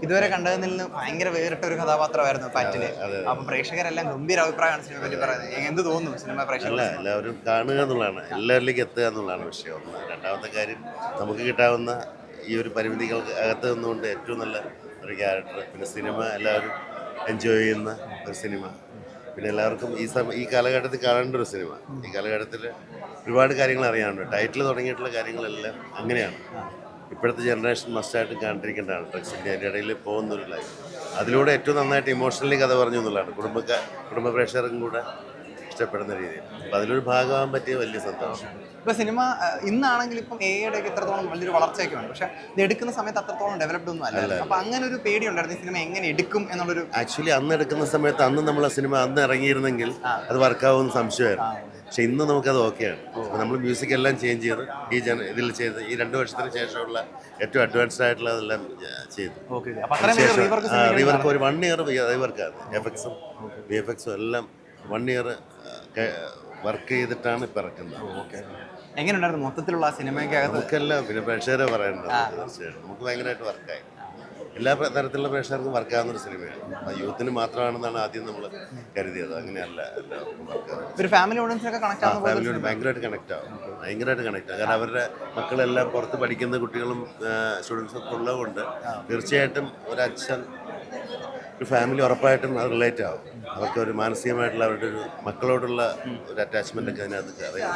ഇതുവരെ കണ്ടതിൽ നിന്ന് ഭയങ്കര വേറിട്ട ഒരു കഥാപാത്രമായിരുന്നു ഫാറ്റില്. അപ്പൊ പ്രേക്ഷകരെല്ലാം ഗംഭീര അഭിപ്രായമാണ് സിനിമയെ പറ്റി പറയുന്നത്. എന്ത് തോന്നുന്നു സിനിമ അല്ല, പ്രേക്ഷകർ? എല്ലാവരും കാണുക എന്നുള്ളതാണ്, എല്ലാവരിലേക്ക് എത്തുക എന്നുള്ളതാണ് വിഷയം. ഒന്ന് രണ്ടാമത്തെ കാര്യം, നമുക്ക് കിട്ടാവുന്ന ഈ ഒരു പരിമിതികൾക്ക് അകത്ത് നിന്നുകൊണ്ട് ഏറ്റവും നല്ല ഒരു ക്യാരക്ടർ, പിന്നെ സിനിമ എല്ലാവരും എൻജോയ് ചെയ്യുന്ന ഒരു സിനിമ, പിന്നെ എല്ലാവർക്കും ഈ കാലഘട്ടത്തിൽ കാണേണ്ട ഒരു സിനിമ. ഈ കാലഘട്ടത്തിൽ ഒരുപാട് കാര്യങ്ങൾ അറിയാനുണ്ട്. ടൈറ്റിൽ തുടങ്ങിയിട്ടുള്ള കാര്യങ്ങളെല്ലാം അങ്ങനെയാണ്. ഇപ്പോഴത്തെ ജനറേഷൻ മസ്റ്റായിട്ട് കണ്ടിരിക്കേണ്ടതാണ്. ഡ്രഗ്സിൻ്റെ അതിൻ്റെ ഇടയിൽ പോകുന്നൊരു ലൈഫ്. അതിലൂടെ ഏറ്റവും നന്നായിട്ട് ഇമോഷണലി കഥ പറഞ്ഞു എന്നുള്ളതാണ്. കുടുംബ പ്രേക്ഷകർക്കും കൂടെ ഇഷ്ടപ്പെടുന്ന രീതിയിൽ. അപ്പോൾ അതിലൊരു ഭാഗമാകാൻ പറ്റിയ വലിയ സന്തോഷം. ഇപ്പൊ സിനിമ ഇന്നാണെങ്കിൽ ഇപ്പം എയുടെ എത്രത്തോളം വലിയൊരു വളർച്ചയൊക്കെ ഉണ്ട്, പക്ഷെ ഇത് എടുക്കുന്ന സമയത്ത് അത്രത്തോളം ഡെവലപ്ഡ് ഒന്നും അല്ല. അപ്പൊ അങ്ങനെ ഒരു പേടി ഉണ്ടായിരുന്നു ഈ സിനിമ എങ്ങനെ എടുക്കും എന്നുള്ളൊരു. ആക്ച്വലി അന്ന് എടുക്കുന്ന സമയത്ത് നമ്മളെ സിനിമ അന്ന് ഇറങ്ങിയിരുന്നെങ്കിൽ അത് വർക്കാവുമെന്ന് സംശയമായിരുന്നു. പക്ഷെ ഇന്ന് നമുക്കത് ഓക്കെയാണ്. അപ്പോൾ നമ്മൾ മ്യൂസിക് എല്ലാം ചേഞ്ച് ചെയ്ത് ഇതിൽ ചെയ്ത് ഈ 2 വർഷത്തിന് ശേഷമുള്ള ഏറ്റവും അഡ്വാൻസ്ഡ് ആയിട്ടുള്ളതെല്ലാം ചെയ്തു. റീവർക്ക് ഒരു 1 ഇയർ റീവർക്കാണ്. VFXും എല്ലാം 1 ഇയർ വർക്ക് ചെയ്തിട്ടാണ് ഇപ്പം ഇറക്കുന്നത്. എങ്ങനെയുണ്ടായിരുന്നു മൊത്തത്തിലുള്ള സിനിമയ്ക്കകത്ത്? നമുക്കെല്ലാം പിന്നെ പ്രേക്ഷകരെ പറയേണ്ടത് തീർച്ചയായിട്ടും നമുക്ക് ഭയങ്കരമായിട്ട് വർക്കായി. എല്ലാ തരത്തിലുള്ള പ്രേക്ഷകർക്കും വർക്കാവുന്നൊരു സിനിമയാണ്. യൂത്തിന് മാത്രമാണെന്നാണ് ആദ്യം നമ്മൾ കരുതിയത്. അങ്ങനെയല്ല, എല്ലാവർക്കും വർക്കാവും. ഒരു ഫാമിലി ഓഡിയൻസിനൊക്കെ കണക്ട് ആവുന്ന ഫാമിലിയോട് ഭയങ്കരമായിട്ട് കണക്ട് ആവും. കാരണം അവരുടെ മക്കളെല്ലാം പുറത്ത് പഠിക്കുന്ന കുട്ടികളും സ്റ്റുഡൻസും ഒക്കെ ഉള്ളതുകൊണ്ട് തീർച്ചയായിട്ടും ഒരച്ഛൻ ഒരു ഫാമിലി ഉറപ്പായിട്ടും അത് റിലേറ്റ് ആവും. അവർക്ക് ഒരു മാനസികമായിട്ടുള്ള അവരുടെ ഒരു മക്കളോടുള്ള ഒരു അറ്റാച്ച്മെൻ്റ് ഒക്കെ അതിനകത്ത് അറിയാം.